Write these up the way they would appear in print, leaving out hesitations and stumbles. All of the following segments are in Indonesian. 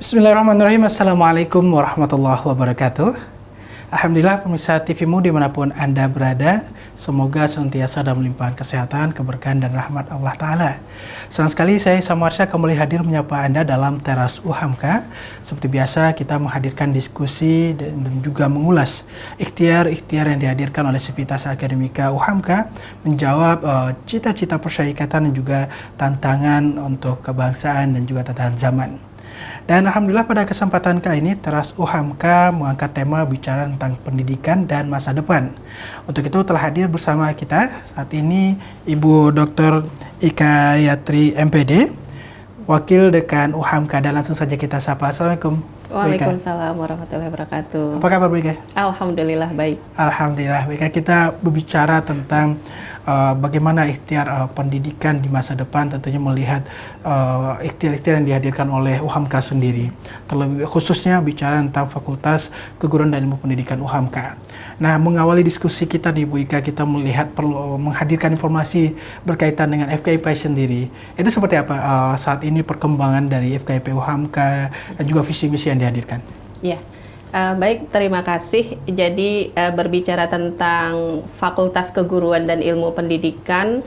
Bismillahirrahmanirrahim. Assalamualaikum warahmatullahi wabarakatuh. Alhamdulillah pemirsa TVmu dimanapun Anda berada, semoga senantiasa dalam limpahan kesehatan, keberkahan dan rahmat Allah Ta'ala. Senang sekali saya Samarsya kembali hadir menyapa Anda dalam Teras UHAMKA. Seperti biasa kita menghadirkan diskusi dan juga mengulas ikhtiar-ikhtiar yang dihadirkan oleh Sivitas Akademika UHAMKA menjawab cita-cita persyarikatan dan juga tantangan untuk kebangsaan dan juga tantangan zaman. Dan Alhamdulillah pada kesempatan kali ini Teras UHAMKA mengangkat tema bicara tentang pendidikan dan masa depan. Untuk itu telah hadir bersama kita saat ini Ibu Dr. Ika Yatri MPD, Wakil Dekan UHAMKA, dan langsung saja kita sapa. Assalamualaikum. Waalaikumsalam warahmatullahi wabarakatuh. Apa kabar Bu Ika? Alhamdulillah baik. Alhamdulillah baik. Kita berbicara tentang bagaimana ikhtiar pendidikan di masa depan, tentunya melihat ikhtiar-ikhtiar yang dihadirkan oleh UHAMKA sendiri. Terlebih khususnya bicara tentang Fakultas Keguruan dan Ilmu Pendidikan UHAMKA. Nah, mengawali diskusi kita di Bu Ika, kita melihat perlu menghadirkan informasi berkaitan dengan FKIP sendiri. Itu seperti apa saat ini perkembangan dari FKIP UHAMKA dan juga visi misi yang dihadirkan? Ya. Baik, terima kasih. Jadi berbicara tentang Fakultas Keguruan dan Ilmu Pendidikan,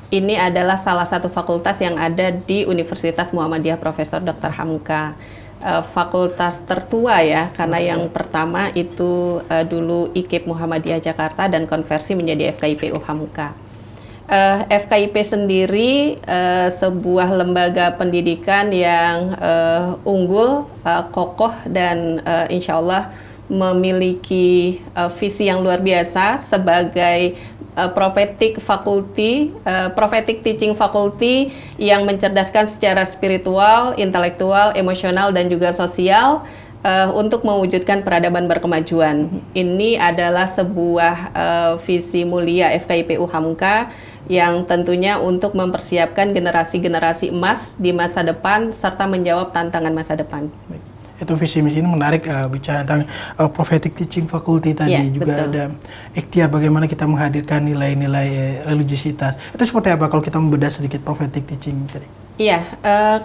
ini adalah salah satu fakultas yang ada di Universitas Muhammadiyah Profesor Dr. Hamka. Fakultas tertua ya, karena yang pertama itu dulu IKIP Muhammadiyah Jakarta dan konversi menjadi FKIP UHAMKA. FKIP sendiri sebuah lembaga pendidikan yang unggul, kokoh, dan insya Allah memiliki visi yang luar biasa sebagai prophetic teaching faculty yang mencerdaskan secara spiritual, intelektual, emosional, dan juga sosial untuk mewujudkan peradaban berkemajuan. Ini adalah sebuah visi mulia FKIP UHAMKA yang tentunya untuk mempersiapkan generasi-generasi emas di masa depan serta menjawab tantangan masa depan. Itu visi misi ini menarik, bicara tentang prophetic teaching faculty tadi, ya, juga betul. Ada ikhtiar bagaimana kita menghadirkan nilai-nilai religiositas. Itu seperti apa kalau kita membedah sedikit prophetic teaching tadi? Iya,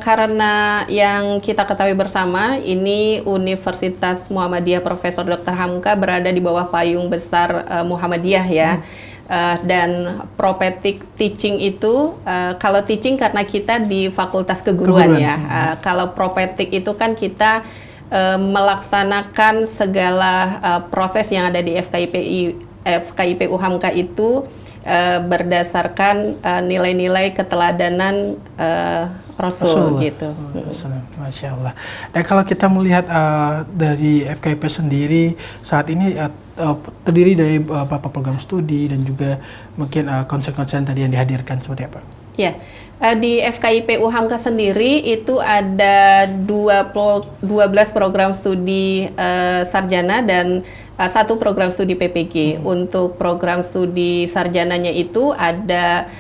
karena yang kita ketahui bersama ini Universitas Muhammadiyah Profesor Dr. Hamka berada di bawah payung besar Muhammadiyah ya. Dan prophetic teaching itu, kalau teaching karena kita di Fakultas Keguruan. Ya, kalau prophetic itu kan kita melaksanakan segala proses yang ada di FKIP UHAMKA itu berdasarkan nilai-nilai keteladanan Rasul gitu. Masya Allah. Dan kalau kita melihat dari FKIP sendiri saat ini terdiri dari beberapa program studi dan juga mungkin konsen-konsen tadi yang dihadirkan, seperti apa? Ya, di FKIP UHAMKA sendiri itu ada 12 program studi sarjana dan satu program studi PPG. Untuk program studi sarjananya itu ada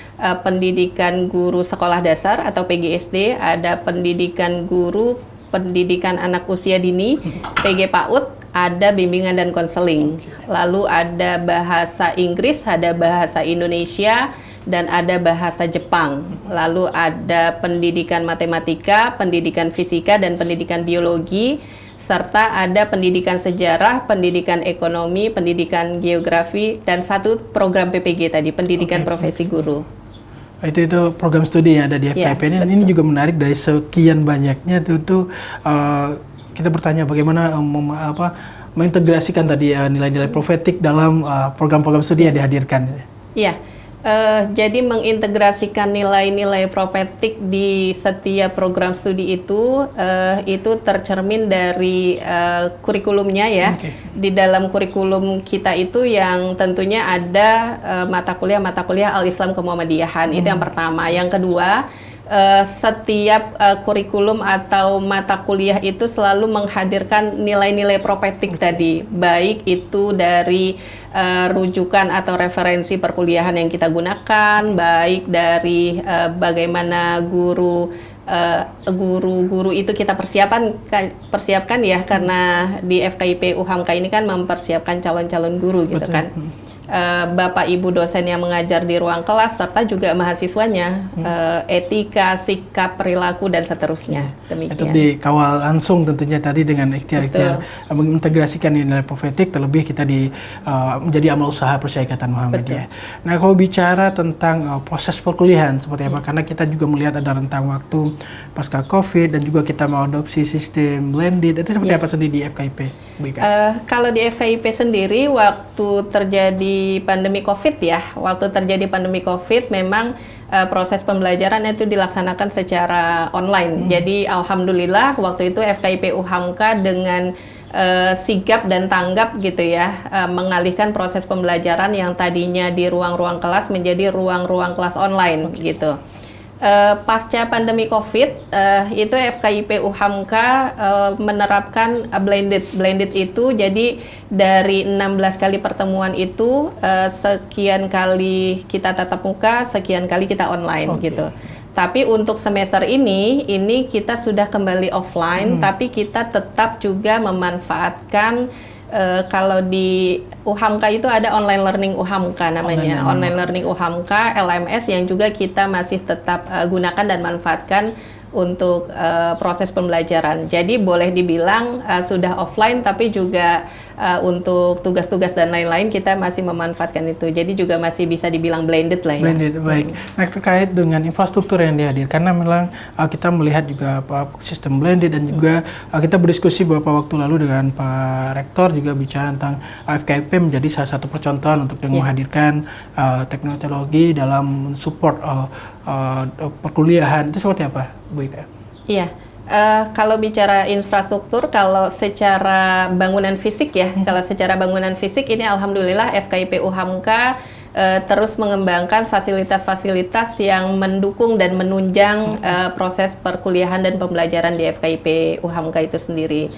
pendidikan guru sekolah dasar atau PGSD, ada pendidikan guru pendidikan anak usia dini, PG PAUD, ada bimbingan dan konseling. Lalu ada bahasa Inggris, ada bahasa Indonesia, dan ada bahasa Jepang. Lalu ada pendidikan matematika, pendidikan fisika, dan pendidikan biologi, serta ada pendidikan sejarah, pendidikan ekonomi, pendidikan geografi, dan satu program PPG tadi, pendidikan profesi guru. Itu program studi yang ada di FKIP ini. Ini juga menarik, dari sekian banyaknya itu kita bertanya bagaimana mengintegrasikan tadi nilai-nilai profetik dalam program-program studi yang dihadirkan. Iya. Jadi mengintegrasikan nilai-nilai prophetic di setiap program studi itu tercermin dari kurikulumnya ya. Di dalam kurikulum kita itu yang tentunya ada mata kuliah Al-Islam Kemuhammadiyahan. Itu yang pertama. Yang kedua, setiap kurikulum atau mata kuliah itu selalu menghadirkan nilai-nilai prophetic tadi, baik itu dari rujukan atau referensi perkuliahan yang kita gunakan, baik dari bagaimana guru itu kita persiapkan ya, karena di FKIP UHAMKA ini kan mempersiapkan calon-calon guru gitu. Betul. Kan. Bapak Ibu dosen yang mengajar di ruang kelas serta juga mahasiswanya, etika, sikap, perilaku dan seterusnya. Demikian. Itu dikawal langsung tentunya tadi dengan ikhtiar-ikhtiar mengintegrasikan nilai profetik, terlebih kita menjadi amal usaha Persyarikatan Muhammadiyah. Nah, kalau bicara tentang proses perkuliahan seperti apa, karena kita juga melihat ada rentang waktu pasca COVID dan juga kita mengadopsi sistem blended, itu seperti apa sendiri di FKIP? Kalau di FKIP sendiri, waktu terjadi pandemi COVID memang proses pembelajaran itu dilaksanakan secara online. Jadi alhamdulillah waktu itu FKIP UHAMKA dengan sigap dan tanggap gitu ya, mengalihkan proses pembelajaran yang tadinya di ruang-ruang kelas menjadi ruang-ruang kelas online gitu. Pasca pandemi COVID, itu FKIP UHAMKA menerapkan blended itu, jadi dari 16 kali pertemuan itu, sekian kali kita tatap muka, sekian kali kita online gitu. Tapi untuk semester ini kita sudah kembali offline, tapi kita tetap juga memanfaatkan kalau di UHAMKA itu ada online learning UHAMKA namanya, online learning UHAMKA LMS yang juga kita masih tetap gunakan dan manfaatkan untuk proses pembelajaran. Jadi boleh dibilang sudah offline, tapi juga untuk tugas-tugas dan lain-lain kita masih memanfaatkan itu. Jadi juga masih bisa dibilang blended lah ya. Blended, baik. Nah, terkait dengan infrastruktur yang dihadirkan, karena memang kita melihat juga sistem blended dan juga kita berdiskusi beberapa waktu lalu dengan Pak Rektor juga bicara tentang FKIP menjadi salah satu percontohan untuk menghadirkan teknologi dalam support perkuliahan. Itu seperti apa, Bu Ika? Iya. Kalau bicara infrastruktur, kalau secara bangunan fisik ya, kalau secara bangunan fisik ini alhamdulillah FKIP UHAMKA terus mengembangkan fasilitas-fasilitas yang mendukung dan menunjang proses perkuliahan dan pembelajaran di FKIP UHAMKA itu sendiri.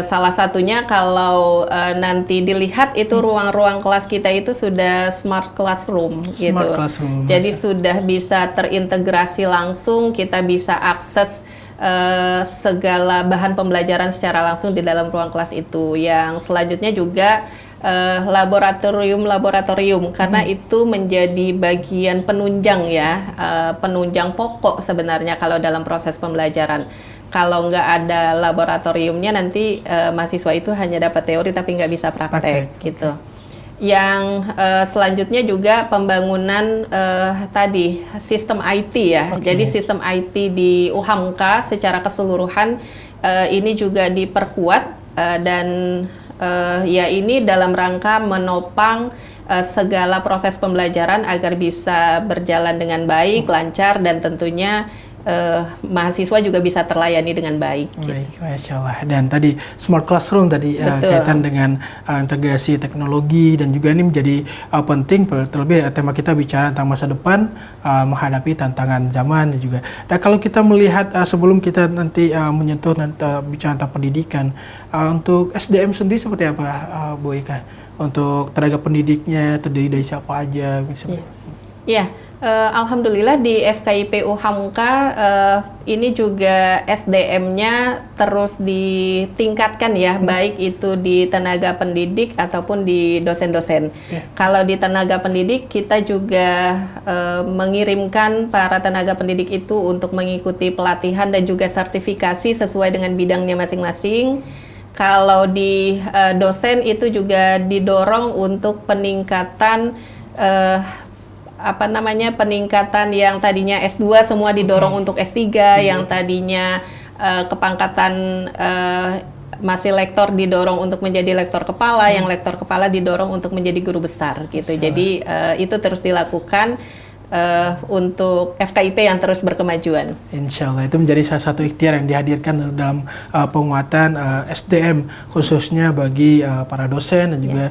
Salah satunya kalau nanti dilihat itu ruang-ruang kelas kita itu sudah smart classroom gitu. Jadi sudah bisa terintegrasi langsung, kita bisa akses segala bahan pembelajaran secara langsung di dalam ruang kelas itu. Yang selanjutnya juga laboratorium karena itu menjadi bagian penunjang ya, penunjang pokok sebenarnya kalau dalam proses pembelajaran. Kalau nggak ada laboratoriumnya nanti mahasiswa itu hanya dapat teori tapi nggak bisa praktek gitu. Yang selanjutnya juga pembangunan tadi sistem IT ya. Jadi sistem IT di UHAMKA secara keseluruhan ini juga diperkuat dan ya ini dalam rangka menopang segala proses pembelajaran agar bisa berjalan dengan baik, lancar dan tentunya mahasiswa juga bisa terlayani dengan baik. Baik, Masya Allah. Dan tadi smart classroom tadi kaitan dengan integrasi teknologi dan juga ini menjadi penting, terlebih tema kita bicara tentang masa depan menghadapi tantangan zaman dan juga. Dan kalau kita melihat sebelum kita nanti menyentuh bicara tentang pendidikan, untuk SDM sendiri seperti apa, Bu Ika? Untuk tenaga pendidiknya terdiri dari siapa aja? Iya. Alhamdulillah di FKIP UHAMKA ini juga SDM-nya terus ditingkatkan ya, baik itu di tenaga pendidik ataupun di dosen-dosen. Kalau di tenaga pendidik kita juga mengirimkan para tenaga pendidik itu untuk mengikuti pelatihan dan juga sertifikasi sesuai dengan bidangnya masing-masing. Kalau di dosen itu juga didorong untuk peningkatan peningkatan yang tadinya S2 semua didorong untuk S3, yang tadinya kepangkatan masih lektor didorong untuk menjadi lektor kepala, yang lektor kepala didorong untuk menjadi guru besar gitu. Jadi itu terus dilakukan untuk FKIP yang terus berkemajuan. Insya Allah itu menjadi salah satu ikhtiar yang dihadirkan dalam penguatan SDM khususnya bagi para dosen dan juga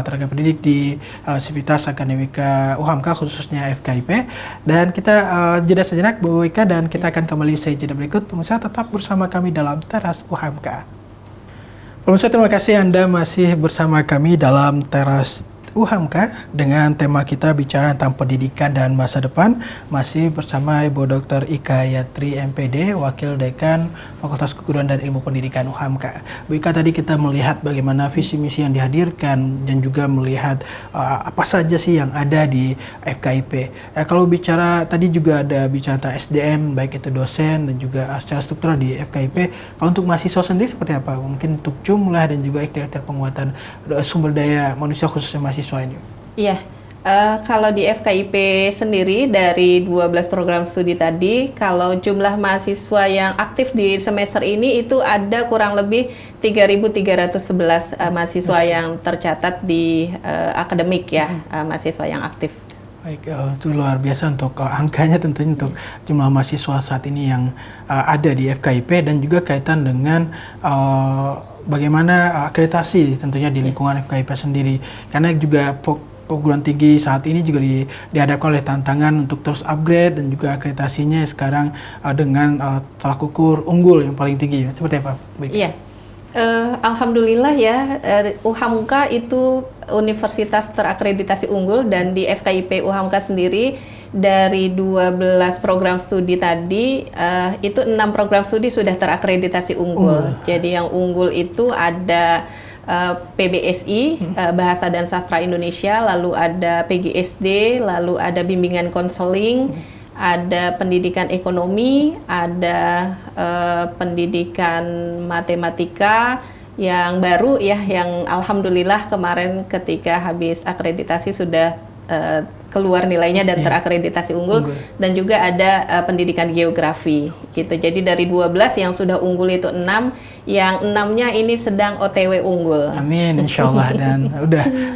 tenaga pendidik di Sivitas Akademika UHAMKA khususnya FKIP. Dan kita jeda sejenak Bu Ika dan kita akan kembali usai jeda berikut. Pemirsa tetap bersama kami dalam Teras UHAMKA. Pemirsa terima kasih Anda masih bersama kami dalam Teras UHAMKA dengan tema kita bicara tentang pendidikan dan masa depan, masih bersama Ibu Dr. Ika Yatri MPD, Wakil Dekan Fakultas Keguruan dan Ilmu Pendidikan UHAMKA. Bu Ika, tadi kita melihat bagaimana visi misi yang dihadirkan dan juga melihat apa saja sih yang ada di FKIP. Kalau bicara tadi juga ada bicara tentang SDM, baik itu dosen dan juga secara struktural di FKIP. Kalau untuk mahasiswa sendiri seperti apa? Mungkin untuk jumlah dan juga ikhtiar penguatan sumber daya manusia khususnya mahasiswa ini. Iya, kalau di FKIP sendiri dari 12 program studi tadi, kalau jumlah mahasiswa yang aktif di semester ini itu ada kurang lebih 3.311 mahasiswa yang tercatat di akademik ya, mahasiswa yang aktif. Baik, itu luar biasa untuk angkanya tentunya untuk jumlah mahasiswa saat ini yang ada di FKIP dan juga kaitan dengan bagaimana akreditasi tentunya di lingkungan FKIP sendiri, karena juga perguruan tinggi saat ini juga dihadapkan oleh tantangan untuk terus upgrade dan juga akreditasinya sekarang dengan tolak ukur unggul yang paling tinggi. Seperti apa? Baik. Iya. Alhamdulillah ya, UHAMKA itu universitas terakreditasi unggul, dan di FKIP UHAMKA sendiri dari 12 program studi tadi itu 6 program studi sudah terakreditasi unggul. Jadi yang unggul itu ada PBSI, Bahasa dan Sastra Indonesia, lalu ada PGSD, lalu ada bimbingan konseling, ada pendidikan ekonomi, ada pendidikan matematika yang baru ya, yang alhamdulillah kemarin ketika habis akreditasi sudah keluar nilainya dan terakreditasi unggul. Dan juga ada pendidikan geografi gitu. Jadi dari 12 yang sudah unggul itu 6, yang 6-nya ini sedang OTW unggul. Amin, insya Allah. Dan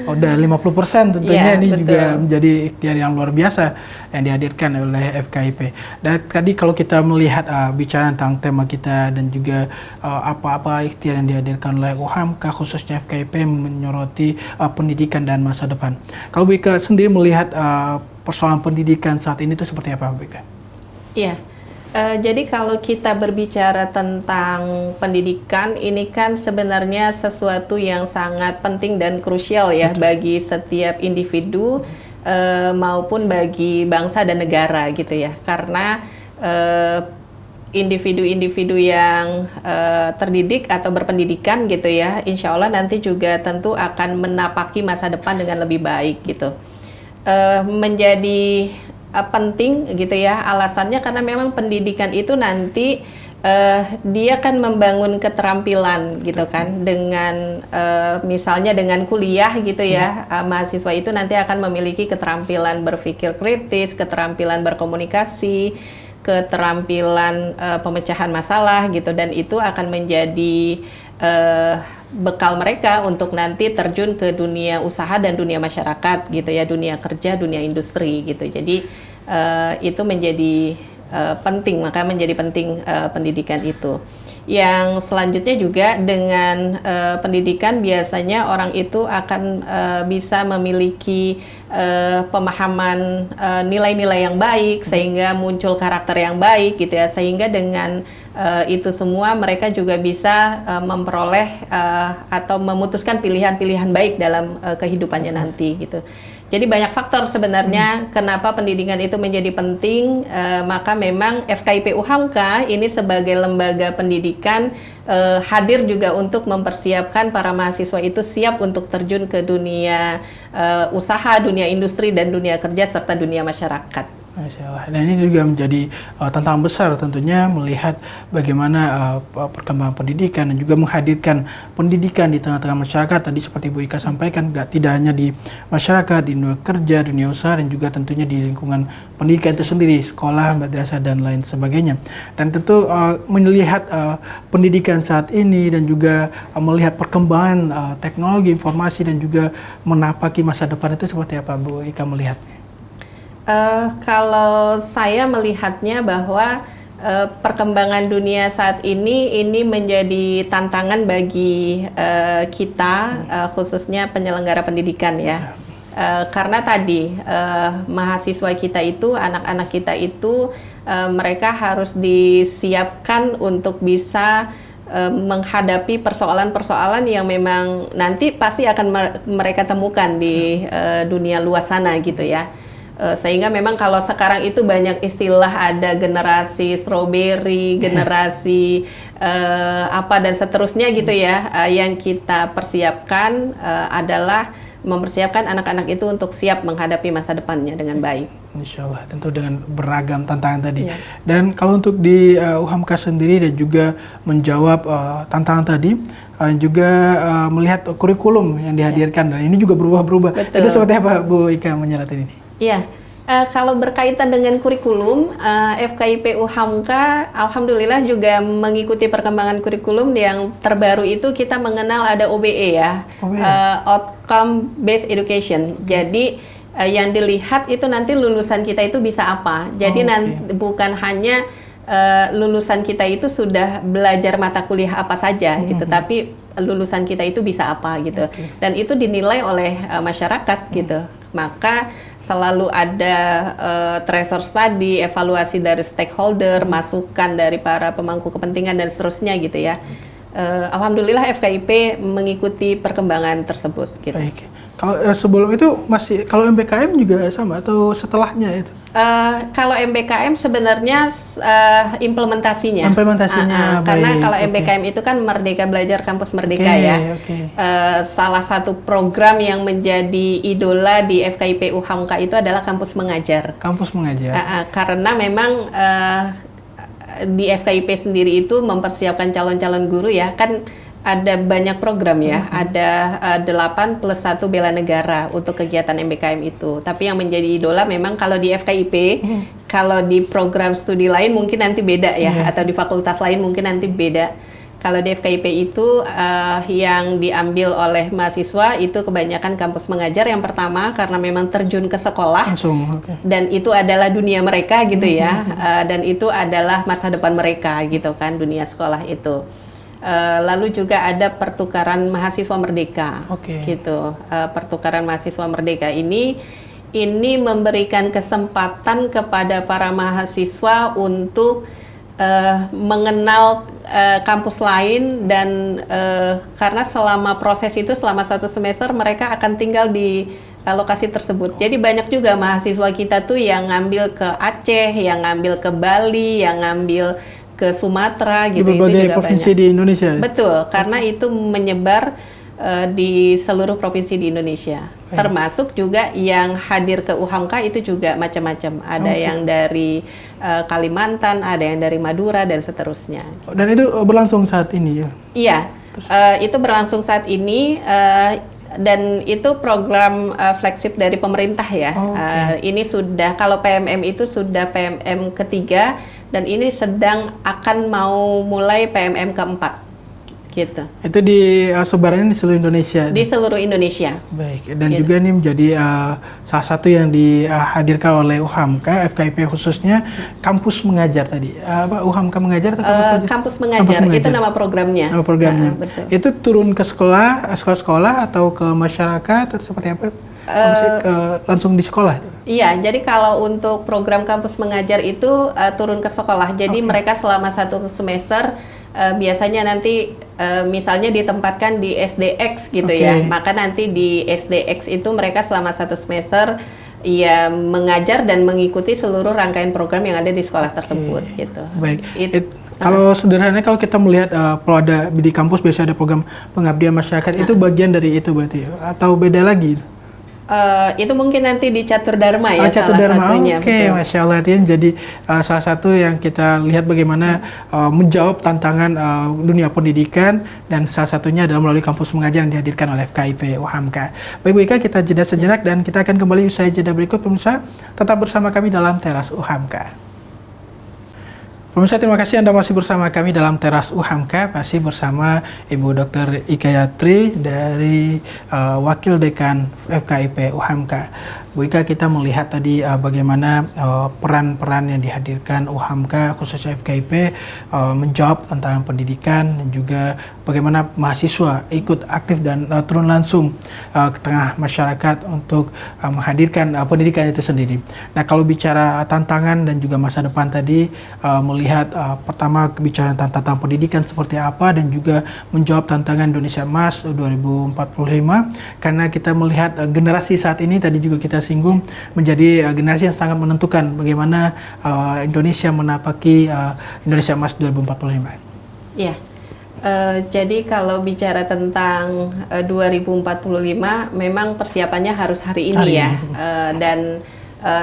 udah 50% tentunya, ini betul. Juga menjadi ikhtiar yang luar biasa yang dihadirkan oleh FKIP. Dan tadi kalau kita melihat bicara tentang tema kita dan juga apa-apa ikhtiar yang dihadirkan oleh UHAMKA khususnya FKIP menyoroti pendidikan dan masa depan. Kalau Bu Ika sendiri melihat persoalan pendidikan saat ini itu seperti apa, Bu Ika? Iya. Jadi kalau kita berbicara tentang pendidikan, ini kan sebenarnya sesuatu yang sangat penting dan krusial ya. Betul. Bagi setiap individu maupun bagi bangsa dan negara gitu ya. Karena individu-individu yang terdidik atau berpendidikan gitu ya, insya Allah nanti juga tentu akan menapaki masa depan dengan lebih baik gitu. Menjadi penting gitu ya, alasannya karena memang pendidikan itu nanti dia kan membangun keterampilan gitu kan, dengan misalnya dengan kuliah gitu ya, mahasiswa itu nanti akan memiliki keterampilan berpikir kritis, keterampilan berkomunikasi, keterampilan pemecahan masalah gitu, dan itu akan menjadi bekal mereka untuk nanti terjun ke dunia usaha dan dunia masyarakat gitu ya, dunia kerja, dunia industri gitu. Jadi itu menjadi penting, maka menjadi penting pendidikan itu. Yang selanjutnya juga dengan pendidikan biasanya orang itu akan bisa memiliki pemahaman nilai-nilai yang baik, sehingga muncul karakter yang baik gitu ya, sehingga dengan itu semua mereka juga bisa memperoleh atau memutuskan pilihan-pilihan baik dalam kehidupannya nanti gitu. Jadi banyak faktor sebenarnya kenapa pendidikan itu menjadi penting, maka memang FKIP UHAMKA ini sebagai lembaga pendidikan hadir juga untuk mempersiapkan para mahasiswa itu siap untuk terjun ke dunia usaha, dunia industri, dan dunia kerja, serta dunia masyarakat. Masya Allah. Dan ini juga menjadi tantangan besar tentunya melihat bagaimana perkembangan pendidikan dan juga menghadirkan pendidikan di tengah-tengah masyarakat. Tadi seperti Bu Ika sampaikan, tidak hanya di masyarakat, di dunia kerja, dunia usaha, dan juga tentunya di lingkungan pendidikan itu sendiri, sekolah, madrasah, dan lain sebagainya. Dan tentu melihat pendidikan saat ini dan juga melihat perkembangan teknologi informasi dan juga menapaki masa depan itu seperti apa Bu Ika melihatnya? Kalau saya melihatnya bahwa perkembangan dunia saat ini menjadi tantangan bagi kita, khususnya penyelenggara pendidikan ya. Karena tadi mahasiswa kita itu, anak-anak kita itu mereka harus disiapkan untuk bisa menghadapi persoalan-persoalan yang memang nanti pasti akan mereka temukan di dunia luar sana gitu ya. Sehingga memang kalau sekarang itu banyak istilah, ada generasi strawberry, generasi apa dan seterusnya gitu ya. Yang kita persiapkan adalah mempersiapkan anak-anak itu untuk siap menghadapi masa depannya dengan baik. Insya Allah, tentu dengan beragam tantangan tadi. Ya. Dan kalau untuk di UHAMKA sendiri dan juga menjawab tantangan tadi, juga melihat kurikulum yang dihadirkan, dan ini juga berubah-berubah. Itu seperti apa Bu Ika menyeratkan ini? Iya, kalau berkaitan dengan kurikulum, FKIP UHAMKA alhamdulillah juga mengikuti perkembangan kurikulum. Yang terbaru itu kita mengenal ada OBE ya, Outcome Based Education. Jadi yang dilihat itu nanti lulusan kita itu bisa apa. Jadi nanti bukan hanya lulusan kita itu sudah belajar mata kuliah apa saja gitu, tapi lulusan kita itu bisa apa gitu. Dan itu dinilai oleh masyarakat gitu. Maka selalu ada tracer study, evaluasi dari stakeholder, masukan dari para pemangku kepentingan dan seterusnya gitu ya. Alhamdulillah FKIP mengikuti perkembangan tersebut gitu. Baik. Kalau sebelum itu masih, kalau MBKM juga sama atau setelahnya itu? Kalau MBKM sebenarnya implementasinya. Baik. Karena kalau MBKM itu kan Merdeka Belajar Kampus Merdeka ya. Salah satu program yang menjadi idola di FKIP UHAMKA itu adalah Kampus Mengajar. Kampus Mengajar. Karena memang di FKIP sendiri itu mempersiapkan calon-calon guru ya, kan ada banyak program ya, ada 8 plus 1 bela negara untuk kegiatan MBKM itu. Tapi yang menjadi idola memang kalau di FKIP, kalau di program studi lain mungkin nanti beda ya, atau di fakultas lain mungkin nanti beda. Kalau di FKIP itu yang diambil oleh mahasiswa itu kebanyakan Kampus Mengajar yang pertama karena memang terjun ke sekolah. Langsung, dan itu adalah dunia mereka gitu ya, dan itu adalah masa depan mereka gitu kan, dunia sekolah itu. Lalu juga ada pertukaran mahasiswa merdeka, gitu. Pertukaran mahasiswa merdeka ini memberikan kesempatan kepada para mahasiswa untuk mengenal kampus lain dan karena selama proses itu selama 1 semester mereka akan tinggal di lokasi tersebut. Jadi banyak juga mahasiswa kita tuh yang ngambil ke Aceh, yang ngambil ke Bali, yang ngambil ke Sumatera gitu. Di berbagai provinsi banyak di Indonesia. Betul, karena itu menyebar di seluruh provinsi di Indonesia. Termasuk juga yang hadir ke UHAMKA itu juga macam-macam. Ada yang dari Kalimantan, ada yang dari Madura dan seterusnya. Dan itu berlangsung saat ini ya? Iya, itu berlangsung saat ini. Dan itu program flagship dari pemerintah ya. Ini sudah, kalau PMM itu sudah PMM ketiga, dan ini sedang akan mau mulai PMM keempat, gitu. Itu sebarannya di seluruh Indonesia? Di seluruh Indonesia. Baik, dan gitu. Juga ini menjadi salah satu yang dihadirkan oleh UHAMKA, FKIP khususnya, Kampus Mengajar tadi. UHAMKA Mengajar atau Kampus Mengajar? Itu nama programnya. Nama programnya. Itu turun ke sekolah-sekolah atau ke masyarakat atau seperti apa? Langsung di sekolah? Iya, jadi kalau untuk program Kampus Mengajar itu turun ke sekolah. Jadi mereka selama 1 semester biasanya nanti misalnya ditempatkan di SDX gitu ya. Maka nanti di SDX itu mereka selama 1 semester ya mengajar dan mengikuti seluruh rangkaian program yang ada di sekolah tersebut gitu. Baik. Kalau sederhananya kalau kita melihat kalau ada di kampus biasanya ada program pengabdian masyarakat, itu bagian dari itu berarti atau beda lagi? Itu mungkin nanti di Catur Dharma ya, Catur Dharma. Masya Allah, itu jadi salah satu yang kita lihat bagaimana menjawab tantangan dunia pendidikan, dan salah satunya adalah melalui Kampus Mengajar yang dihadirkan oleh FKIP UHAMKA. Baik Bu Ika, kita jeda sejenak dan kita akan kembali usai jeda berikut. Pemirsa, tetap bersama kami dalam Teras UHAMKA. Pemirsa, terima kasih Anda masih bersama kami dalam Teras UHAMKA, masih bersama Ibu Dr. Ika Yatri dari Wakil Dekan FKIP UHAMKA. Bu Ika, kita melihat tadi bagaimana peran-peran yang dihadirkan UHAMKA khususnya FKIP menjawab tentang pendidikan dan juga bagaimana mahasiswa ikut aktif dan turun langsung ke tengah masyarakat untuk menghadirkan pendidikan itu sendiri. Nah, kalau bicara tantangan dan juga masa depan tadi, melihat pertama bicara tentang pendidikan seperti apa dan juga menjawab tantangan Indonesia Emas 2045, karena kita melihat generasi saat ini tadi juga kita singgung menjadi generasi yang sangat menentukan bagaimana Indonesia menapaki Indonesia Emas 2045. Ya, jadi kalau bicara tentang 2045, memang persiapannya harus hari ini ya. Dan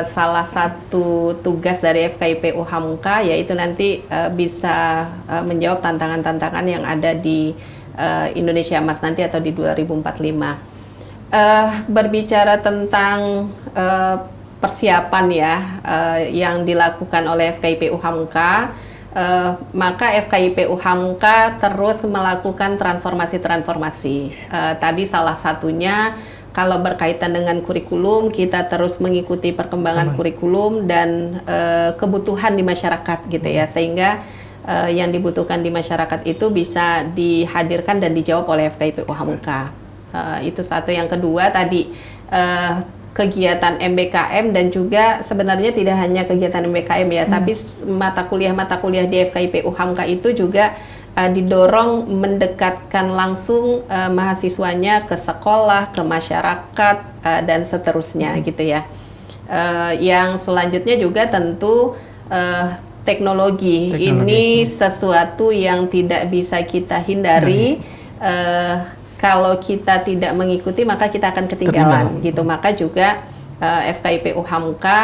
salah satu tugas dari FKIP UHAMKA yaitu nanti bisa menjawab tantangan-tantangan yang ada di Indonesia Emas nanti atau di 2045. Berbicara tentang persiapan ya yang dilakukan oleh FKIP UHAMKA, maka FKIP UHAMKA terus melakukan transformasi-transformasi. Tadi salah satunya kalau berkaitan dengan kurikulum, kita terus mengikuti perkembangan kurikulum dan kebutuhan di masyarakat gitu ya, sehingga yang dibutuhkan di masyarakat itu bisa dihadirkan dan dijawab oleh FKIP UHAMKA. Itu satu. Yang kedua tadi kegiatan MBKM dan juga sebenarnya tidak hanya kegiatan MBKM ya, tapi mata kuliah di FKIP UHAMKA itu juga didorong mendekatkan langsung mahasiswanya ke sekolah, ke masyarakat dan seterusnya gitu ya. Yang selanjutnya juga tentu teknologi ini sesuatu yang tidak bisa kita hindari. Kalau kita tidak mengikuti maka kita akan ketinggalan gitu. Maka juga FKIP UHAMKA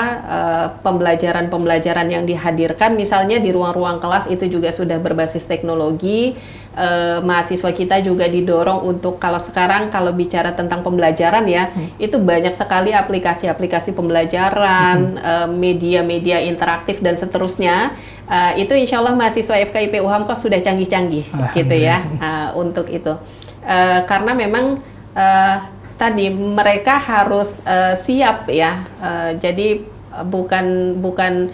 pembelajaran-pembelajaran yang dihadirkan misalnya di ruang-ruang kelas itu juga sudah berbasis teknologi. Mahasiswa kita juga didorong untuk kalau sekarang kalau bicara tentang pembelajaran ya, itu banyak sekali aplikasi-aplikasi pembelajaran, media-media interaktif dan seterusnya. Itu insya Allah mahasiswa FKIP UHAMKA sudah canggih-canggih gitu ya untuk itu. Karena memang tadi mereka harus siap ya. Jadi bukan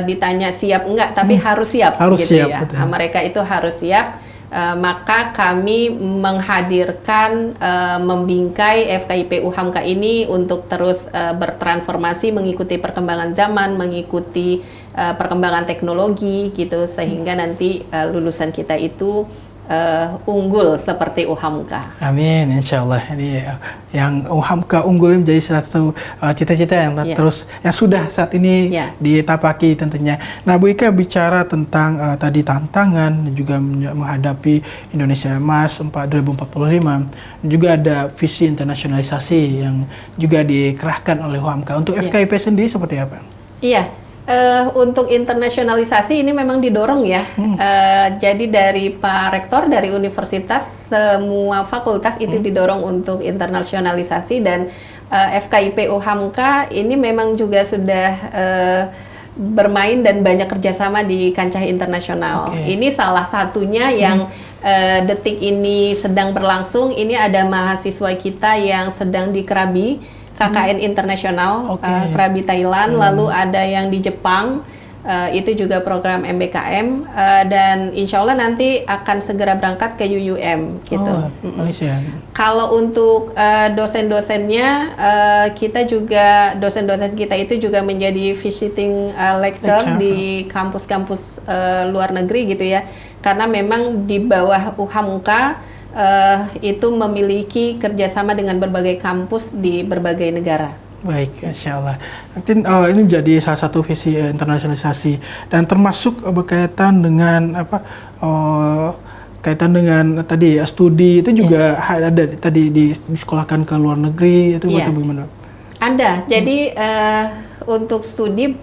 ditanya siap enggak, tapi harus siap gitu ya. Mereka itu harus siap. Maka kami menghadirkan membingkai FKIP UHAMKA ini untuk terus bertransformasi mengikuti perkembangan zaman, mengikuti perkembangan teknologi gitu, sehingga nanti lulusan kita itu unggul seperti UHAMKA. Amin, insya Allah. Ini yang UHAMKA unggul menjadi satu cita-cita yang terus yang sudah saat ini ditapaki tentunya. Nah, Bu Ika bicara tentang tadi tantangan dan juga menghadapi Indonesia Emas 2045, juga ada visi internasionalisasi yang juga dikerahkan oleh UHAMKA. Untuk FKIP sendiri seperti apa? Iya. Untuk internasionalisasi ini memang didorong ya. Jadi dari Pak Rektor dari universitas, semua fakultas itu didorong untuk internasionalisasi, dan FKIP UHAMKA ini memang juga sudah bermain dan banyak kerjasama di kancah internasional. Ini salah satunya yang detik ini sedang berlangsung. Ini ada mahasiswa kita yang sedang di Krabi, KKN Internasional, Krabi Thailand, lalu ada yang di Jepang, itu juga program MBKM, dan insya Allah nanti akan segera berangkat ke UUM gitu. Malaysia. Kalau untuk dosen-dosennya, kita juga, dosen-dosen kita itu juga menjadi visiting lecture di kampus-kampus luar negeri gitu ya, karena memang di bawah UHAMKA itu memiliki kerjasama dengan berbagai kampus di berbagai negara. Baik, insya Allah. Nanti ini menjadi salah satu visi internasionalisasi, dan termasuk berkaitan dengan kaitan dengan tadi studi itu juga ada tadi disekolahkan ke luar negeri itu atau bagaimana? Ada. Jadi untuk studi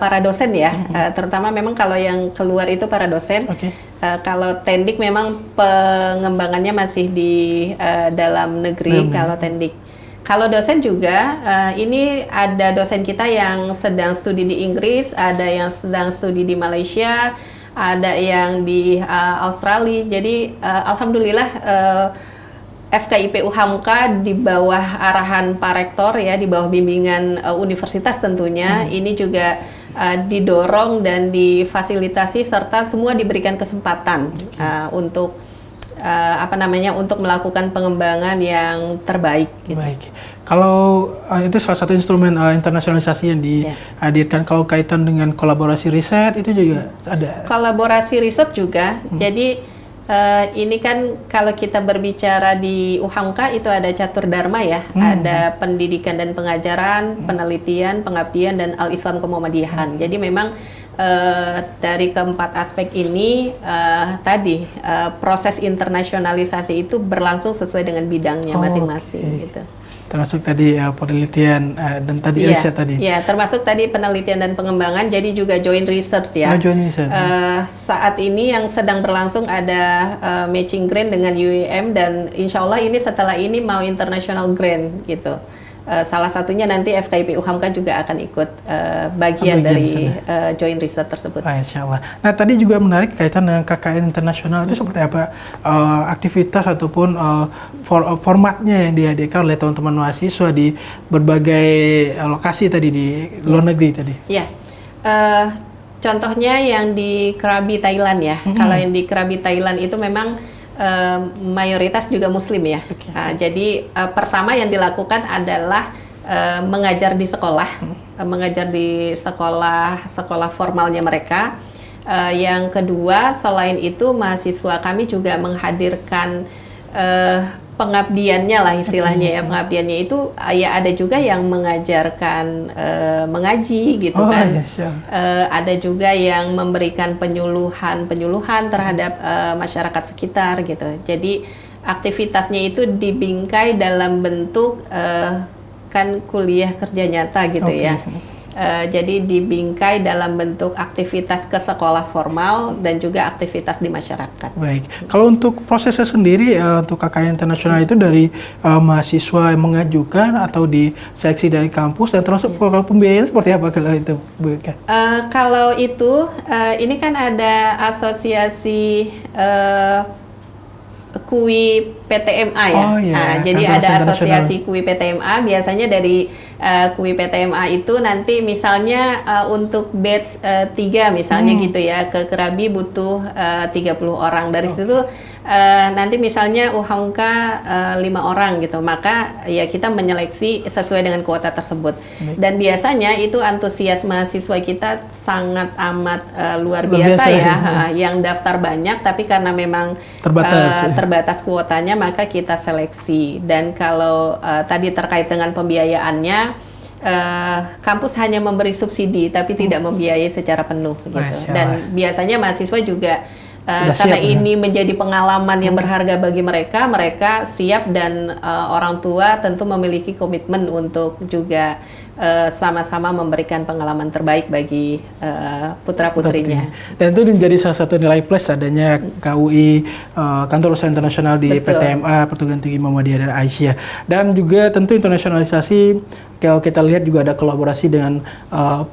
para dosen ya, terutama memang kalau yang keluar itu para dosen. Kalau Tendik memang pengembangannya masih di dalam negeri. Kalau Tendik, kalau dosen juga ini ada dosen kita yang sedang studi di Inggris, ada yang sedang studi di Malaysia, ada yang di Australia. Jadi alhamdulillah FKIP UHAMKA di bawah arahan Pak Rektor ya, di bawah bimbingan universitas tentunya, ini juga didorong dan difasilitasi serta semua diberikan kesempatan untuk untuk melakukan pengembangan yang terbaik. Gitu. Baik. Kalau itu salah satu instrumen internasionalisasi yang dihadirkan. Kalau kaitan dengan kolaborasi riset itu juga ada. Kolaborasi riset juga. Jadi ini kan kalau kita berbicara di UHAMKA itu ada catur dharma ya, ada pendidikan dan pengajaran, penelitian, pengabdian, dan al-Islam kemuhammadiyahan. Jadi memang dari keempat aspek ini proses internasionalisasi itu berlangsung sesuai dengan bidangnya masing-masing. Gitu. Termasuk tadi penelitian dan tadi riset tadi. Iya, termasuk tadi penelitian dan pengembangan, jadi juga joint research ya. Joint research. Saat ini yang sedang berlangsung ada matching grant dengan UIM dan insya Allah ini setelah ini mau international grant gitu. Salah satunya nanti FKIP UHAMKA juga akan ikut bagian dari joint research tersebut. Insya Allah. Nah tadi juga menarik kaitan dengan KKN internasional itu seperti apa aktivitas ataupun formatnya yang dihadirkan oleh teman-teman mahasiswa di berbagai lokasi tadi di luar negeri tadi. Ya, contohnya yang di Krabi Thailand ya. Kalau yang di Krabi Thailand itu memang mayoritas juga Muslim ya. Jadi pertama yang dilakukan adalah mengajar di sekolah, mengajar di sekolah formalnya mereka. Yang kedua, selain itu mahasiswa kami juga menghadirkan pengabdiannya lah istilahnya ya. Pengabdiannya itu ya ada juga yang mengajarkan mengaji gitu kan. Ada juga yang memberikan penyuluhan terhadap masyarakat sekitar gitu. Jadi aktivitasnya itu dibingkai dalam bentuk kan kuliah kerja nyata gitu ya. Jadi dibingkai dalam bentuk aktivitas ke sekolah formal dan juga aktivitas di masyarakat. Baik. Kalau untuk prosesnya sendiri untuk KKN internasional itu dari mahasiswa yang mengajukan atau diseleksi dari kampus dan termasuk program pembiayaan seperti apa kalau itu, Bu Ika? Kalau itu ini kan ada asosiasi KUI PTMA ya. Jadi ada asosiasi KUI PTMA, biasanya dari KUI PTMA itu nanti misalnya untuk batch 3 misalnya gitu ya, ke Krabi butuh 30 orang. Dari situ nanti misalnya UHAMKA 5 orang gitu, maka ya kita menyeleksi sesuai dengan kuota tersebut. Dan biasanya itu antusias mahasiswa kita sangat amat luar biasa ya. Yang daftar banyak, tapi karena memang terbatas kuotanya, maka kita seleksi. Dan kalau tadi terkait dengan pembiayaannya, kampus hanya memberi subsidi tapi tidak membiayai secara penuh gitu. Dan biasanya mahasiswa juga karena ini menjadi pengalaman yang berharga bagi mereka, mereka siap dan orang tua tentu memiliki komitmen untuk juga sama-sama memberikan pengalaman terbaik bagi putra-putrinya. Dan itu menjadi salah satu nilai plus adanya KUI, Kantor Usaha Internasional di PTMA, Perguruan Tinggi Muhammadiyah dan Aisyah. Dan juga tentu internasionalisasi, kalau kita lihat juga ada kolaborasi dengan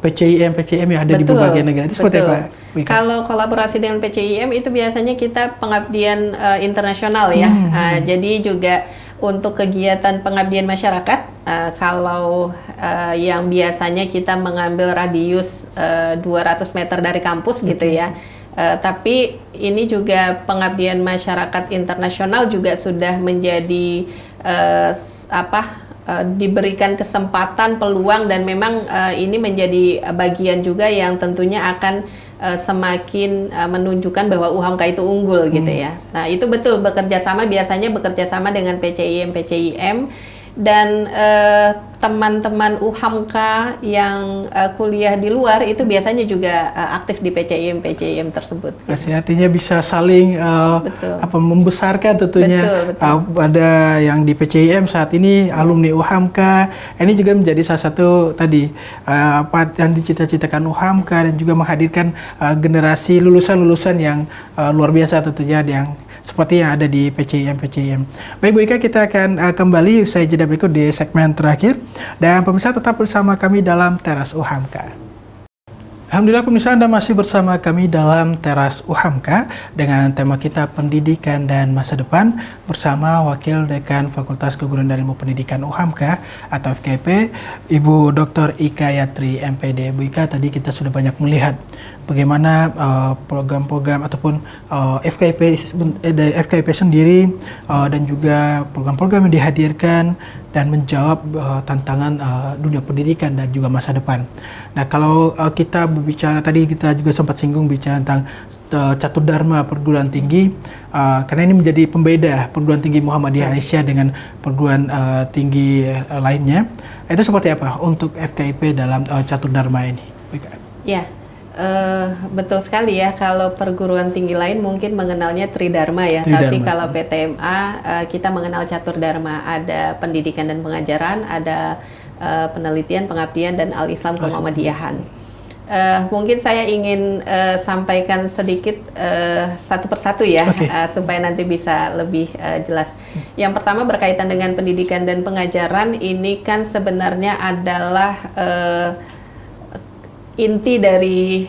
PCIM yang ada di berbagai negara. Itu seperti apa? Kalau kolaborasi dengan PCIM itu biasanya kita pengabdian internasional ya. Jadi juga untuk kegiatan pengabdian masyarakat, kalau yang biasanya kita mengambil radius 200 meter dari kampus gitu ya. Tapi ini juga pengabdian masyarakat internasional juga sudah menjadi diberikan kesempatan, peluang, dan memang ini menjadi bagian juga yang tentunya akan semakin menunjukkan bahwa UHAMKA itu unggul gitu ya. Nah itu betul, biasanya bekerja sama dengan PCIM dan teman-teman UHAMKA yang kuliah di luar itu biasanya juga aktif di PCIM tersebut. Artinya bisa saling membesarkan tentunya. Ada yang di PCIM saat ini alumni UHAMKA, ini juga menjadi salah satu tadi apa yang dicita-citakan UHAMKA dan juga menghadirkan generasi lulusan-lulusan yang luar biasa tentunya yang seperti yang ada di PCIM. Baik Bu Ika, kita akan kembali usai jeda berikut di segmen terakhir. Dan pemirsa tetap bersama kami dalam Teras UHAMKA. Alhamdulillah pemirsa, Anda masih bersama kami dalam Teras UHAMKA dengan tema kita Pendidikan dan Masa Depan bersama Wakil Dekan Fakultas Keguruan dan Ilmu Pendidikan UHAMKA atau FKIP, Ibu Dr. Ika Yatri MPD. Bu Ika, tadi kita sudah banyak melihat bagaimana program-program ataupun FKIP sendiri dan juga program-program yang dihadirkan dan menjawab tantangan dunia pendidikan dan juga masa depan. Nah, kalau kita berbicara, tadi kita juga sempat singgung bicara tentang catur dharma perguruan tinggi, karena ini menjadi pembeda perguruan tinggi Muhammadiyah Aisyah dengan perguruan tinggi lainnya. Itu seperti apa untuk FKIP dalam catur dharma ini? Ya, betul sekali ya. Kalau perguruan tinggi lain mungkin mengenalnya Tridharma ya. Tapi kalau PTMA kita mengenal catur dharma. Ada pendidikan dan pengajaran, ada penelitian, pengabdian, dan al-Islam ke-Muhammadiyahan. Mungkin saya ingin sampaikan sedikit satu persatu ya, supaya nanti bisa lebih jelas. Yang pertama berkaitan dengan pendidikan dan pengajaran, ini kan sebenarnya adalah inti dari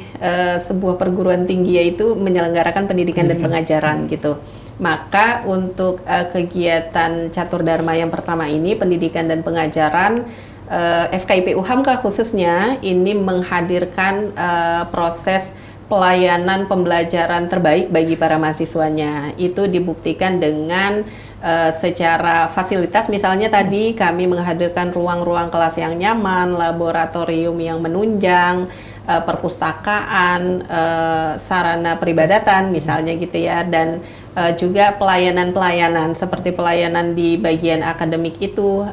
sebuah perguruan tinggi, yaitu menyelenggarakan pendidikan dan pengajaran gitu. Maka untuk kegiatan catur dharma yang pertama ini, pendidikan dan pengajaran, FKIP UHAMKA khususnya ini menghadirkan proses pelayanan pembelajaran terbaik bagi para mahasiswanya. Itu dibuktikan dengan secara fasilitas, misalnya tadi kami menghadirkan ruang-ruang kelas yang nyaman, laboratorium yang menunjang, perpustakaan, sarana peribadatan misalnya gitu ya, dan juga pelayanan-pelayanan seperti pelayanan di bagian akademik itu.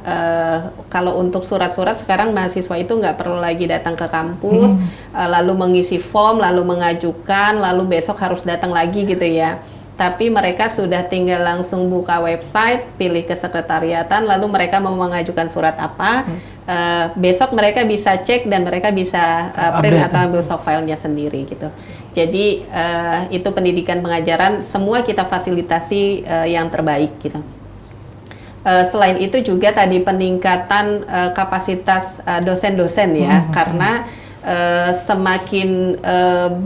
Kalau untuk surat-surat sekarang mahasiswa itu nggak perlu lagi datang ke kampus, lalu mengisi form, lalu mengajukan, lalu besok harus datang lagi gitu ya. Tapi mereka sudah tinggal langsung buka website, pilih kesekretariatan, lalu mereka mau mengajukan surat apa, besok mereka bisa cek dan mereka bisa print atau ambil soft filenya sendiri gitu. Jadi itu pendidikan pengajaran, semua kita fasilitasi yang terbaik gitu. Selain itu juga tadi peningkatan kapasitas dosen-dosen ya, karena semakin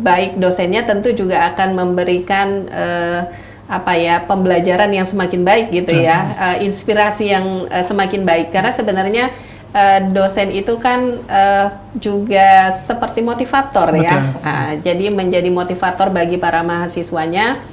baik dosennya tentu juga akan memberikan pembelajaran yang semakin baik gitu ya, inspirasi yang semakin baik, karena sebenarnya dosen itu kan juga seperti motivator. Betul. Ya, jadi menjadi motivator bagi para mahasiswanya,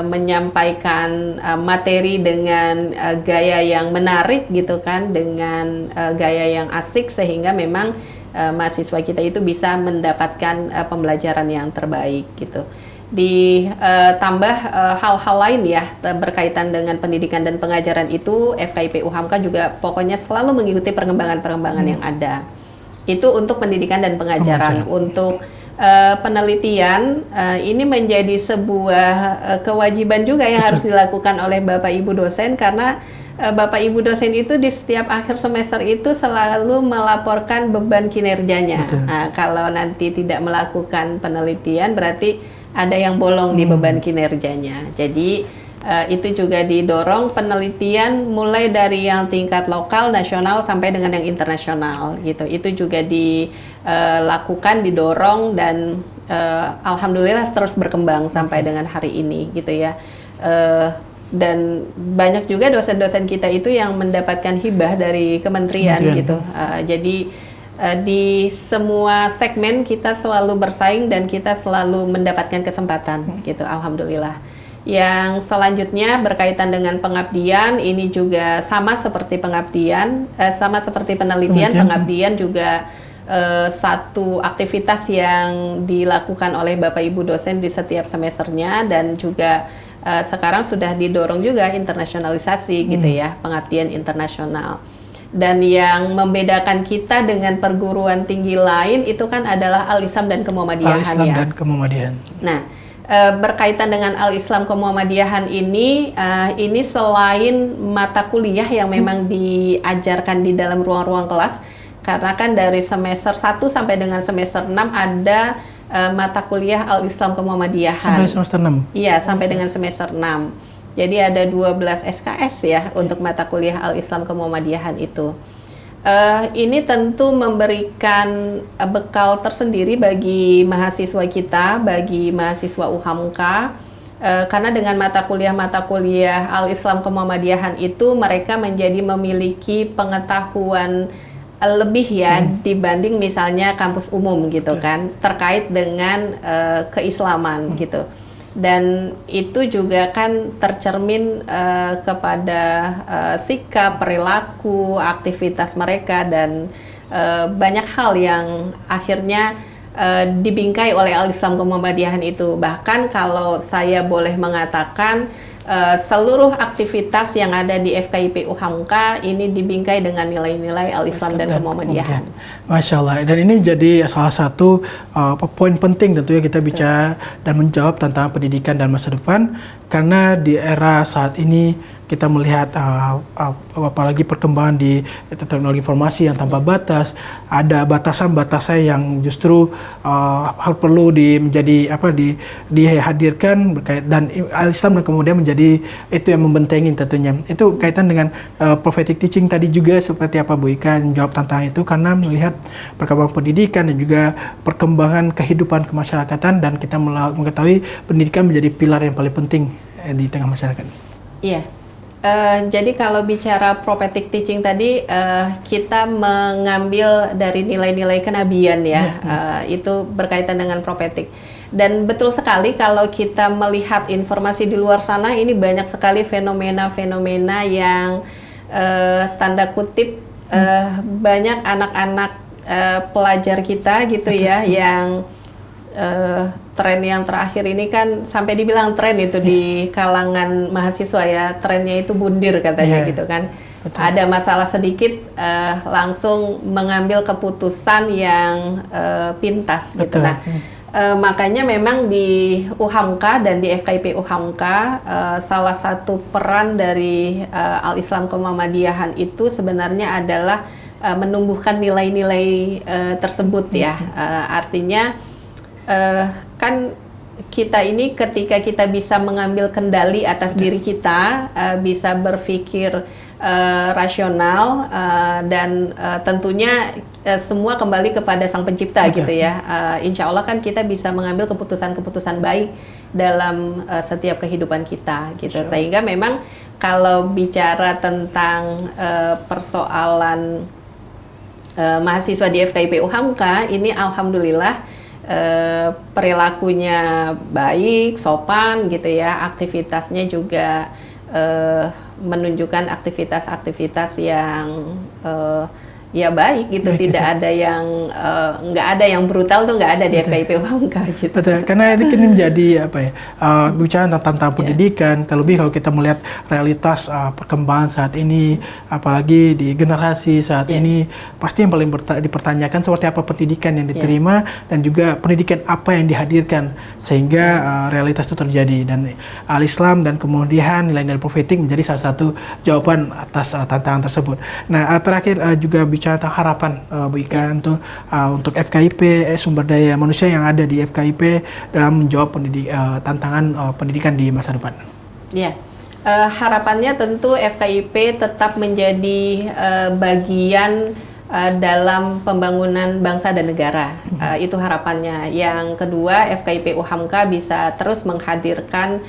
menyampaikan materi dengan gaya yang menarik gitu kan, dengan gaya yang asik, sehingga memang mahasiswa kita itu bisa mendapatkan pembelajaran yang terbaik gitu. Ditambah hal-hal lain ya berkaitan dengan pendidikan dan pengajaran itu, FKIP UHAMKA juga pokoknya selalu mengikuti perkembangan-perkembangan yang ada. Itu untuk pendidikan dan pengajaran. Untuk penelitian, ini menjadi sebuah kewajiban juga yang harus dilakukan oleh Bapak Ibu dosen, karena Bapak Ibu dosen itu di setiap akhir semester itu selalu melaporkan beban kinerjanya. Kalau nanti tidak melakukan penelitian berarti ada yang bolong di beban kinerjanya. Jadi itu juga didorong penelitian mulai dari yang tingkat lokal, nasional sampai dengan yang internasional gitu. Itu juga dilakukan, didorong, dan alhamdulillah terus berkembang sampai dengan hari ini gitu ya. Dan banyak juga dosen-dosen kita itu yang mendapatkan hibah dari kementerian. Gitu. Jadi di semua segmen kita selalu bersaing dan kita selalu mendapatkan kesempatan gitu, alhamdulillah. Yang selanjutnya berkaitan dengan pengabdian, ini juga sama seperti pengabdian, sama seperti penelitian. Pengabdian juga satu aktivitas yang dilakukan oleh Bapak Ibu dosen di setiap semesternya, dan juga sekarang sudah didorong juga internasionalisasi gitu ya, pengabdian internasional. Dan yang membedakan kita dengan perguruan tinggi lain itu kan adalah al-Islam dan ke-Muhammadiyahan. Al-Islam dan ke-Muhammadiyahan. Nah, berkaitan dengan al-Islam ke-Muhammadiyahan ini selain mata kuliah yang memang diajarkan di dalam ruang-ruang kelas, karena kan dari semester 1 sampai dengan semester 6 ada mata kuliah al-Islam ke-Muhammadiyahan. Sampai semester 6? Iya, sampai dengan semester 6. Jadi ada 12 SKS ya untuk mata kuliah al-Islam ke-Muhammadiyahan itu. Ini tentu memberikan bekal tersendiri bagi mahasiswa kita, bagi mahasiswa UHAMKA, karena dengan mata kuliah Al-Islam Kemuhammadiyahan itu mereka menjadi memiliki pengetahuan lebih ya dibanding misalnya kampus umum gitu kan, terkait dengan keislaman gitu. Dan itu juga kan tercermin kepada sikap, perilaku, aktivitas mereka, dan banyak hal yang akhirnya dibingkai oleh Al-Islam Kemuhammadiyahan itu. Bahkan kalau saya boleh mengatakan seluruh aktivitas yang ada di FKIP UHAMKA ini dibingkai dengan nilai-nilai Al-Islam dan Kemuhammadiyahan. Masya Allah. Dan ini jadi salah satu poin penting tentunya kita bicara dan menjawab tentang pendidikan dan masa depan, karena di era saat ini kita melihat apalagi perkembangan di teknologi informasi yang tanpa batas, ada batasan-batasan yang justru perlu dihadirkan berkait, dan Al-Islam dan kemudian menjadi itu yang membentengi tentunya. Itu kaitan dengan prophetic teaching tadi juga, seperti apa Bu Ika menjawab tantangan itu, karena melihat perkembangan pendidikan dan juga perkembangan kehidupan kemasyarakatan, dan kita mengetahui pendidikan menjadi pilar yang paling penting di tengah masyarakat. Iya. Jadi kalau bicara prophetic teaching tadi, kita mengambil dari nilai-nilai kenabian ya, itu berkaitan dengan prophetic. Dan betul sekali kalau kita melihat informasi di luar sana, ini banyak sekali fenomena-fenomena yang tanda kutip banyak anak-anak pelajar kita gitu ya, yang tren yang terakhir ini kan sampai dibilang tren itu di kalangan mahasiswa ya, trennya itu bundir katanya gitu kan. Betul. Ada masalah sedikit langsung mengambil keputusan yang pintas. Betul. Gitu. Nah, makanya memang di UHAMKA dan di FKIP UHAMKA salah satu peran dari Al-Islam Kemuhammadiyahan itu sebenarnya adalah menumbuhkan nilai-nilai tersebut ya. Artinya kan kita ini ketika kita bisa mengambil kendali atas diri kita, bisa berpikir rasional, dan tentunya semua kembali kepada Sang Pencipta gitu ya. Insya Allah kan kita bisa mengambil keputusan-keputusan baik dalam setiap kehidupan kita gitu. Sehingga memang kalau bicara tentang persoalan mahasiswa di FKIP UHAMKA ini alhamdulillah perilakunya baik, sopan gitu ya, aktivitasnya juga menunjukkan aktivitas-aktivitas yang ya baik gitu, tidak ada yang nggak ada yang brutal tuh, nggak ada di FKIP UHAMKA gitu. Betul, karena ini menjadi apa ya, bicara tentang pendidikan, terlebih kalau kita melihat realitas perkembangan saat ini, apalagi di generasi saat ini, pasti yang paling dipertanyakan seperti apa pendidikan yang diterima dan juga pendidikan apa yang dihadirkan sehingga realitas itu terjadi. Dan Al-Islam dan kemudian nilai-nilai profetik menjadi salah satu jawaban atas tantangan tersebut. Nah, terakhir juga bicara tentang harapan Bu Ika untuk FKIP, sumber daya manusia yang ada di FKIP dalam menjawab tantangan pendidikan di masa depan. Ya, harapannya tentu FKIP tetap menjadi bagian dalam pembangunan bangsa dan negara. Itu harapannya. Yang kedua, FKIP UHAMKA bisa terus menghadirkan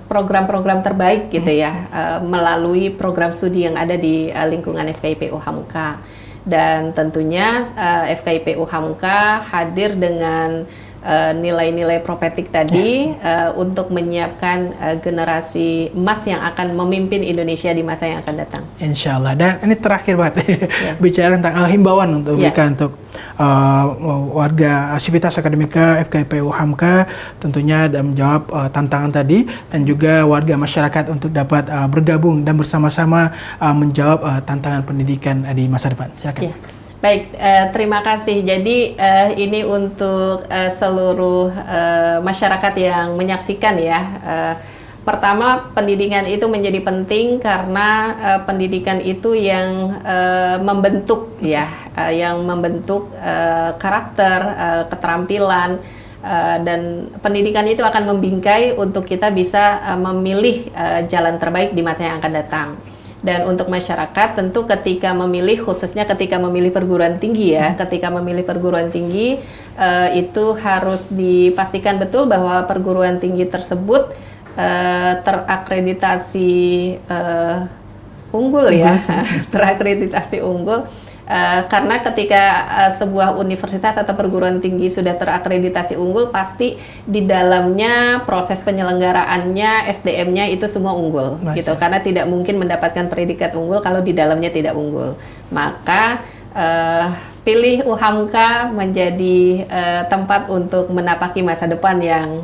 program-program terbaik gitu ya, melalui program studi yang ada di lingkungan FKIP UHAMKA. Dan tentunya FKIP UHAMKA hadir dengan nilai-nilai prophetik tadi untuk menyiapkan generasi emas yang akan memimpin Indonesia di masa yang akan datang. Insya Allah. Dan ini terakhir banget bicara tentang himbauan untuk untuk warga Sivitas Akademika FKIP UHAMKA tentunya dan menjawab tantangan tadi, dan juga warga masyarakat untuk dapat bergabung dan bersama-sama menjawab tantangan pendidikan di masa depan. Silakan. Baik, terima kasih. Jadi ini untuk seluruh masyarakat yang menyaksikan ya. Pertama, pendidikan itu menjadi penting karena pendidikan itu yang membentuk ya, yang membentuk karakter, keterampilan, dan pendidikan itu akan membingkai untuk kita bisa memilih jalan terbaik di masa yang akan datang. Dan untuk masyarakat tentu ketika memilih, khususnya ketika memilih perguruan tinggi ya, ketika memilih perguruan tinggi itu harus dipastikan betul bahwa perguruan tinggi tersebut terakreditasi unggul ya, terakreditasi unggul. Karena ketika sebuah universitas atau perguruan tinggi sudah terakreditasi unggul, pasti di dalamnya proses penyelenggaraannya, SDM-nya itu semua unggul, gitu. Karena tidak mungkin mendapatkan predikat unggul kalau di dalamnya tidak unggul. Maka pilih UHAMKA menjadi tempat untuk menapaki masa depan yang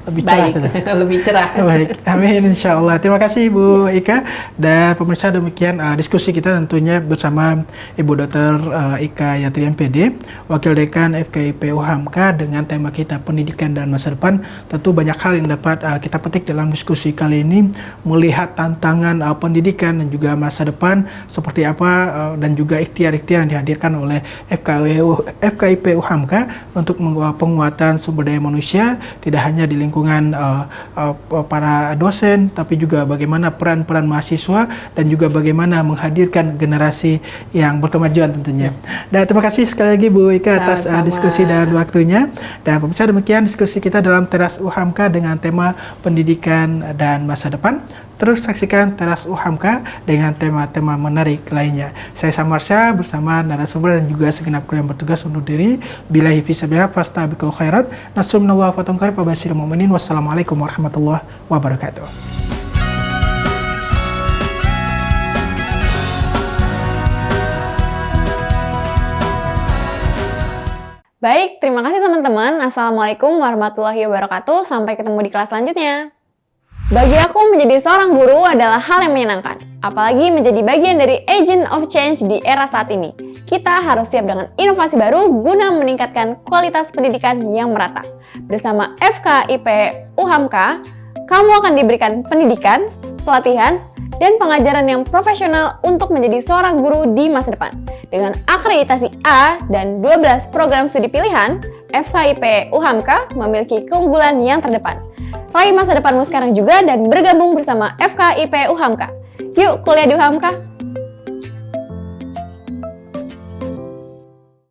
lebih baik, cerah, lebih cerah. Baik, amin insya Allah. Terima kasih Ibu Ika. Dan pemirsa, demikian diskusi kita tentunya bersama Ibu Dr. Ika Yatri MPD, Wakil Dekan FKIP UHAMKA, dengan tema kita pendidikan dan masa depan. Tentu banyak hal yang dapat kita petik dalam diskusi kali ini, melihat tantangan pendidikan dan juga masa depan seperti apa, dan juga ikhtiar-ikhtiar yang dihadirkan oleh FKIP UHAMKA untuk penguatan sumber daya manusia, tidak hanya di lingkungan para dosen, tapi juga bagaimana peran-peran mahasiswa dan juga bagaimana menghadirkan generasi yang berkemajuan tentunya. Dan terima kasih sekali lagi Bu Ika atas diskusi dan waktunya. Dan pemirsa, demikian diskusi kita dalam Teras UHAMKA dengan tema pendidikan dan masa depan. Terus saksikan Teras UHAMKA dengan tema-tema menarik lainnya. Saya Samarsya bersama narasumber dan juga segenap kru yang bertugas undur diri. Billahi fisabilillah fastabiqul khairat. Nasrullah wa fatun qarib wa basyiril mu'minin. Wassalamualaikum warahmatullahi wabarakatuh. Baik, terima kasih teman-teman. Assalamualaikum warahmatullahi wabarakatuh. Sampai ketemu di kelas selanjutnya. Bagi aku, menjadi seorang guru adalah hal yang menyenangkan. Apalagi menjadi bagian dari agent of change di era saat ini. Kita harus siap dengan inovasi baru guna meningkatkan kualitas pendidikan yang merata. Bersama FKIP UHAMKA, kamu akan diberikan pendidikan, pelatihan, dan pengajaran yang profesional untuk menjadi seorang guru di masa depan. Dengan akreditasi A dan 12 program studi pilihan, FKIP UHAMKA memiliki keunggulan yang terdepan. Raih masa depanmu sekarang juga dan bergabung bersama FKIP UHAMKA. Yuk kuliah di UHAMKA!